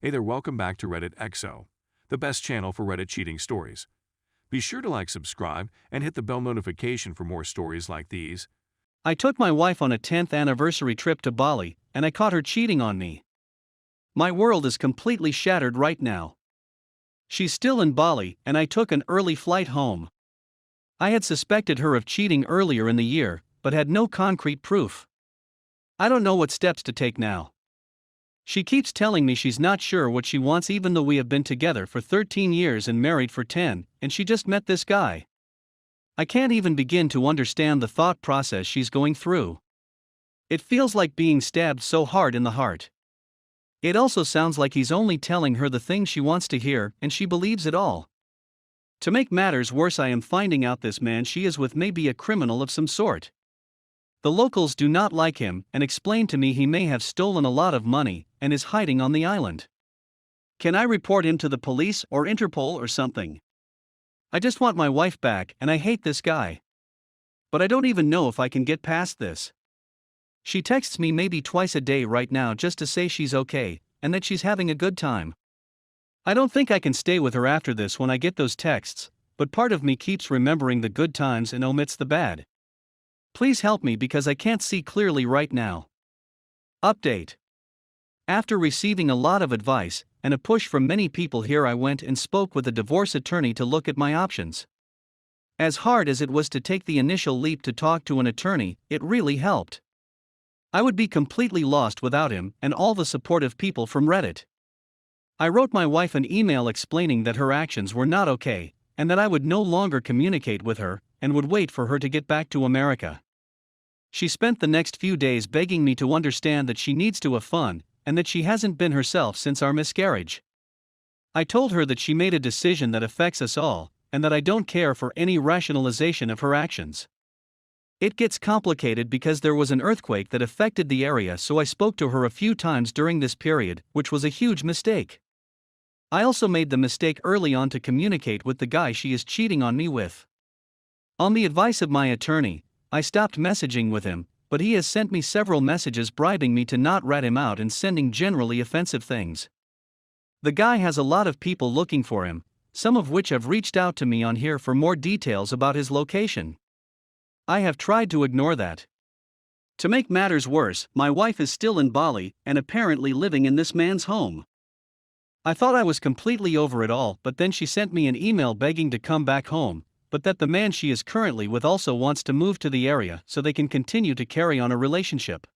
Hey there, welcome back to Reddit XO, the best channel for Reddit cheating stories. Be sure to like, subscribe, and hit the bell notification for more stories like these. I took my wife on a 10th anniversary trip to Bali, and I caught her cheating on me. My world is completely shattered right now. She's still in Bali, and I took an early flight home. I had suspected her of cheating earlier in the year, but had no concrete proof. I don't know what steps to take now. She keeps telling me she's not sure what she wants even though we have been together for 13 years and married for 10, and she just met this guy. I can't even begin to understand the thought process she's going through. It feels like being stabbed so hard in the heart. It also sounds like he's only telling her the things she wants to hear, and she believes it all. To make matters worse, I am finding out this man she is with may be a criminal of some sort. The locals do not like him and explain to me he may have stolen a lot of money and is hiding on the island. Can I report him to the police or Interpol or something? I just want my wife back and I hate this guy. But I don't even know if I can get past this. She texts me maybe twice a day right now just to say she's okay and that she's having a good time. I don't think I can stay with her after this when I get those texts, but part of me keeps remembering the good times and omits the bad. Please help me because I can't see clearly right now. Update. After receiving a lot of advice and a push from many people here, I went and spoke with a divorce attorney to look at my options. As hard as it was to take the initial leap to talk to an attorney, it really helped. I would be completely lost without him and all the supportive people from Reddit. I wrote my wife an email explaining that her actions were not okay, and that I would no longer communicate with her, and would wait for her to get back to America. She spent the next few days begging me to understand that she needs to have fun, and that she hasn't been herself since our miscarriage. I told her that she made a decision that affects us all, and that I don't care for any rationalization of her actions. It gets complicated because there was an earthquake that affected the area, so I spoke to her a few times during this period, which was a huge mistake. I also made the mistake early on to communicate with the guy she is cheating on me with. On the advice of my attorney, I stopped messaging with him, but he has sent me several messages bribing me to not rat him out and sending generally offensive things. The guy has a lot of people looking for him, some of which have reached out to me on here for more details about his location. I have tried to ignore that. To make matters worse, my wife is still in Bali and apparently living in this man's home. I thought I was completely over it all, but then she sent me an email begging to come back home, but that the man she is currently with also wants to move to the area so they can continue to carry on a relationship.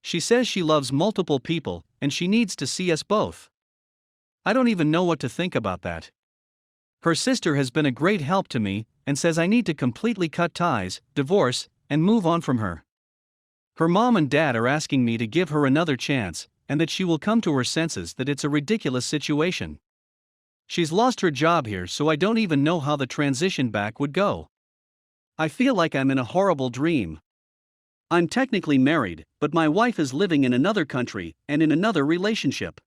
She says she loves multiple people and she needs to see us both. I don't even know what to think about that. Her sister has been a great help to me and says I need to completely cut ties, divorce, and move on from her. Her mom and dad are asking me to give her another chance and that she will come to her senses that it's a ridiculous situation. She's lost her job here, so I don't even know how the transition back would go. I feel like I'm in a horrible dream. I'm technically married, but my wife is living in another country and in another relationship.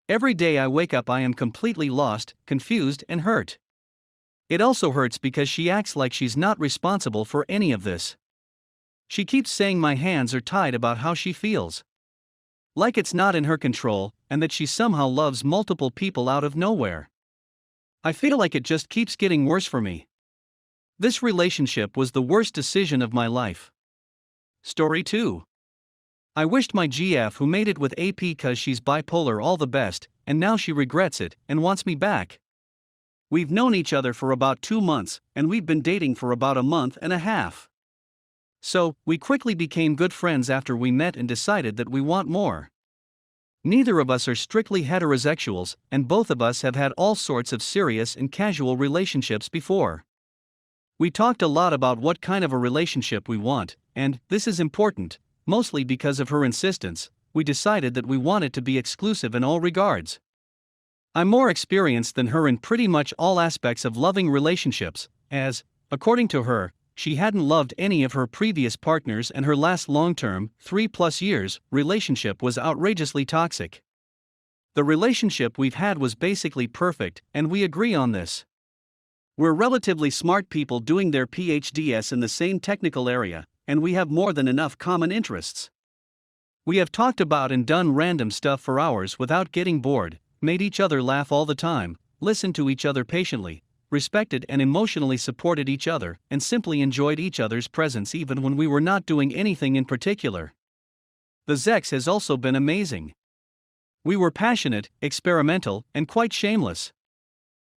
Every day I wake up I am completely lost, confused, and hurt. It also hurts because she acts like she's not responsible for any of this. She keeps saying my hands are tied about how she feels. Like it's not in her control, and that she somehow loves multiple people out of nowhere. I feel like it just keeps getting worse for me. This relationship was the worst decision of my life. Story 2. I wished my GF who made it with AP cause she's bipolar all the best, and now she regrets it and wants me back. We've known each other for about 2 months, and we've been dating for about a month and a half. So, we quickly became good friends after we met and decided that we want more. Neither of us are strictly heterosexuals, and both of us have had all sorts of serious and casual relationships before. We talked a lot about what kind of a relationship we want, and, this is important, mostly because of her insistence, we decided that we wanted to be exclusive in all regards. I'm more experienced than her in pretty much all aspects of loving relationships, as, according to her, she hadn't loved any of her previous partners and her last long-term, 3+ years, relationship was outrageously toxic. The relationship we've had was basically perfect, and we agree on this. We're relatively smart people doing their PhDs in the same technical area, and we have more than enough common interests. We have talked about and done random stuff for hours without getting bored, made each other laugh all the time, listened to each other patiently, respected and emotionally supported each other, and simply enjoyed each other's presence even when we were not doing anything in particular. The sex has also been amazing. We were passionate, experimental, and quite shameless.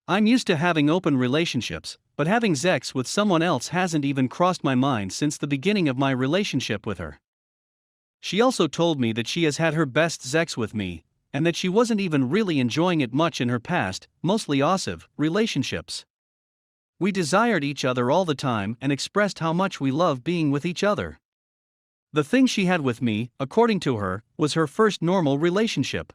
I'm used to having open relationships, but having sex with someone else hasn't even crossed my mind since the beginning of my relationship with her. She also told me that she has had her best sex with me, and that she wasn't even really enjoying it much in her past, mostly abusive, relationships. We desired each other all the time and expressed how much we love being with each other. The thing she had with me, according to her, was her first normal relationship.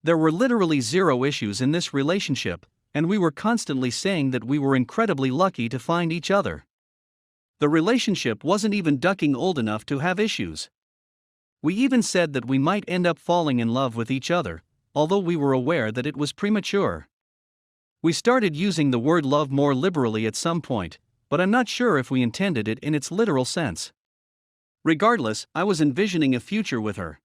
There were literally zero issues in this relationship, and we were constantly saying that we were incredibly lucky to find each other. The relationship wasn't even ducking old enough to have issues. We even said that we might end up falling in love with each other, although we were aware that it was premature. We started using the word love more liberally at some point, but I'm not sure if we intended it in its literal sense. Regardless, I was envisioning a future with her.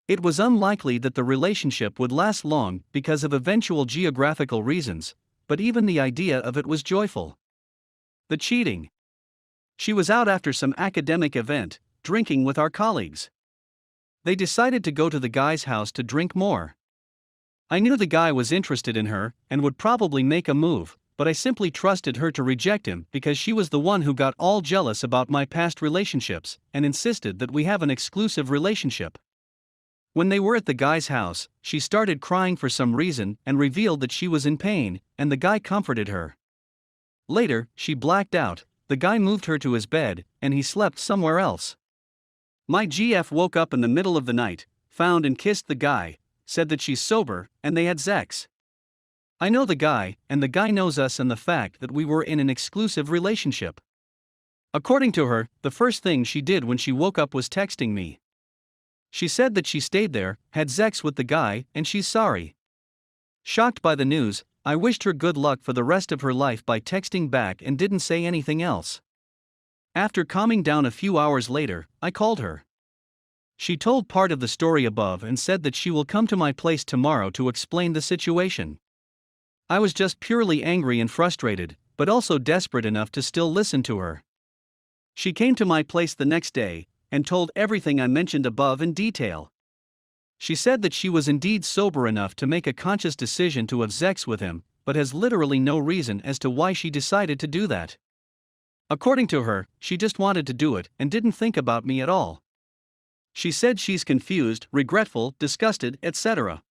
It was unlikely that the relationship would last long because of eventual geographical reasons, but even the idea of it was joyful. The cheating. She was out after some academic event, drinking with our colleagues. They decided to go to the guy's house to drink more. I knew the guy was interested in her and would probably make a move, but I simply trusted her to reject him because she was the one who got all jealous about my past relationships and insisted that we have an exclusive relationship. When they were at the guy's house, she started crying for some reason and revealed that she was in pain, and the guy comforted her. Later, she blacked out, the guy moved her to his bed, and he slept somewhere else. My GF woke up in the middle of the night, found and kissed the guy, said that she's sober, and they had sex. I know the guy, and the guy knows us and the fact that we were in an exclusive relationship. According to her, the first thing she did when she woke up was texting me. She said that she stayed there, had sex with the guy, and she's sorry. Shocked by the news, I wished her good luck for the rest of her life by texting back and didn't say anything else. After calming down a few hours later, I called her. She told part of the story above and said that she will come to my place tomorrow to explain the situation. I was just purely angry and frustrated, but also desperate enough to still listen to her. She came to my place the next day and told everything I mentioned above in detail. She said that she was indeed sober enough to make a conscious decision to have sex with him, but has literally no reason as to why she decided to do that. According to her, she just wanted to do it and didn't think about me at all. She said she's confused, regretful, disgusted, etc.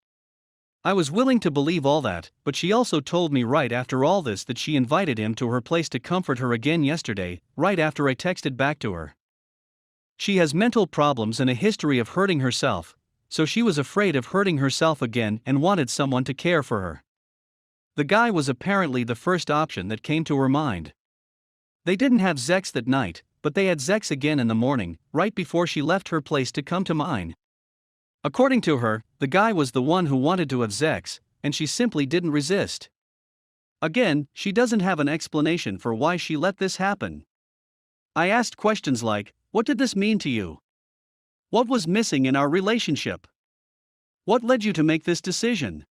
I was willing to believe all that, but she also told me right after all this that she invited him to her place to comfort her again yesterday, right after I texted back to her. She has mental problems and a history of hurting herself, so she was afraid of hurting herself again and wanted someone to care for her. The guy was apparently the first option that came to her mind. They didn't have sex that night, but they had sex again in the morning, right before she left her place to come to mine. According to her, the guy was the one who wanted to have sex, and she simply didn't resist. Again, she doesn't have an explanation for why she let this happen. I asked questions like, "What did this mean to you? What was missing in our relationship? What led you to make this decision?"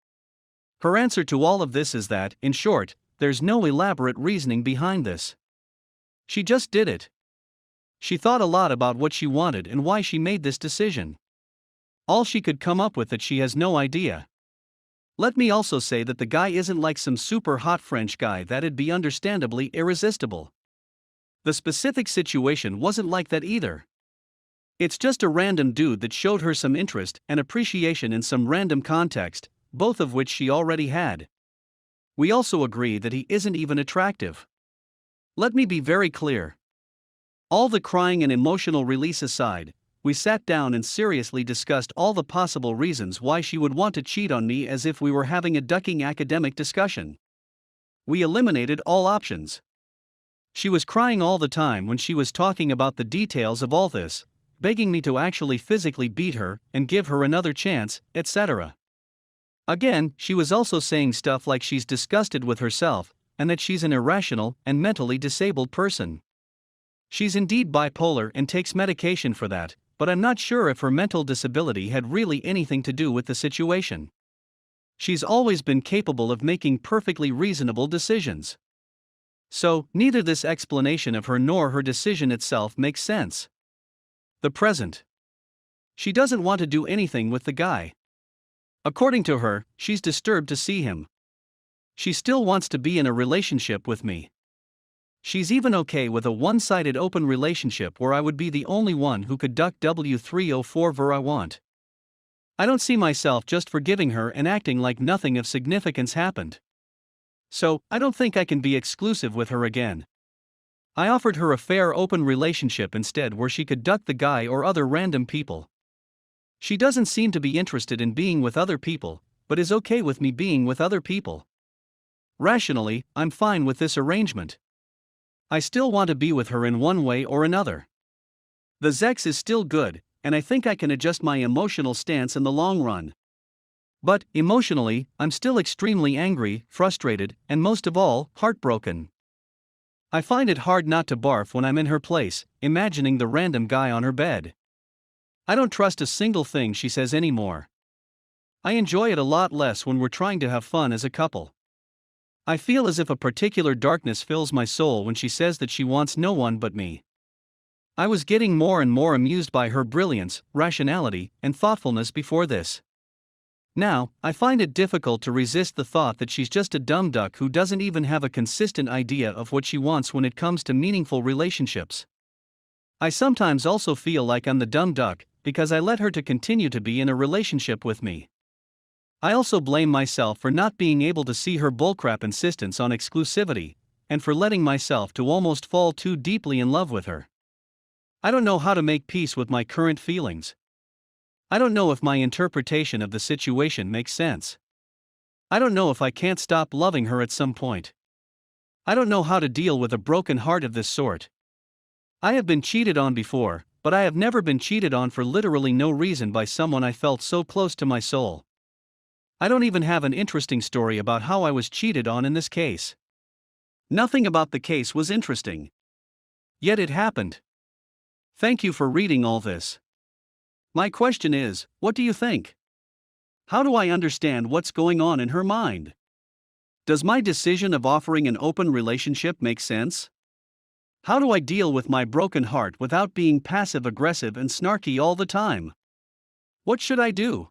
Her answer to all of this is that, in short, there's no elaborate reasoning behind this. She just did it. She thought a lot about what she wanted and why she made this decision. All she could come up with that she has no idea. Let me also say that the guy isn't like some super hot French guy that'd be understandably irresistible. The specific situation wasn't like that either. It's just a random dude that showed her some interest and appreciation in some random context, both of which she already had. We also agree that he isn't even attractive. Let me be very clear. All the crying and emotional release aside, we sat down and seriously discussed all the possible reasons why she would want to cheat on me as if we were having a ducking academic discussion. We eliminated all options. She was crying all the time when she was talking about the details of all this, begging me to actually physically beat her and give her another chance, etc. Again, she was also saying stuff like she's disgusted with herself, and that she's an irrational and mentally disabled person. She's indeed bipolar and takes medication for that, but I'm not sure if her mental disability had really anything to do with the situation. She's always been capable of making perfectly reasonable decisions. So, neither this explanation of her nor her decision itself makes sense. The present. She doesn't want to do anything with the guy. According to her, she's disturbed to see him. She still wants to be in a relationship with me. She's even okay with a one-sided open relationship where I would be the only one who could duck W304 where I want. I don't see myself just forgiving her and acting like nothing of significance happened. So, I don't think I can be exclusive with her again. I offered her a fair open relationship instead where she could duck the guy or other random people. She doesn't seem to be interested in being with other people, but is okay with me being with other people. Rationally, I'm fine with this arrangement. I still want to be with her in one way or another. The sex is still good, and I think I can adjust my emotional stance in the long run. But, emotionally, I'm still extremely angry, frustrated, and most of all, heartbroken. I find it hard not to barf when I'm in her place, imagining the random guy on her bed. I don't trust a single thing she says anymore. I enjoy it a lot less when we're trying to have fun as a couple. I feel as if a particular darkness fills my soul when she says that she wants no one but me. I was getting more and more amused by her brilliance, rationality, and thoughtfulness before this. Now, I find it difficult to resist the thought that she's just a dumb duck who doesn't even have a consistent idea of what she wants when it comes to meaningful relationships. I sometimes also feel like I'm the dumb duck because I let her to continue to be in a relationship with me. I also blame myself for not being able to see her bullcrap insistence on exclusivity, and for letting myself to almost fall too deeply in love with her. I don't know how to make peace with my current feelings. I don't know if my interpretation of the situation makes sense. I don't know if I can't stop loving her at some point. I don't know how to deal with a broken heart of this sort. I have been cheated on before, but I have never been cheated on for literally no reason by someone I felt so close to my soul. I don't even have an interesting story about how I was cheated on in this case. Nothing about the case was interesting. Yet it happened. Thank you for reading all this. My question is, what do you think? How do I understand what's going on in her mind? Does my decision of offering an open relationship make sense? How do I deal with my broken heart without being passive-aggressive and snarky all the time? What should I do?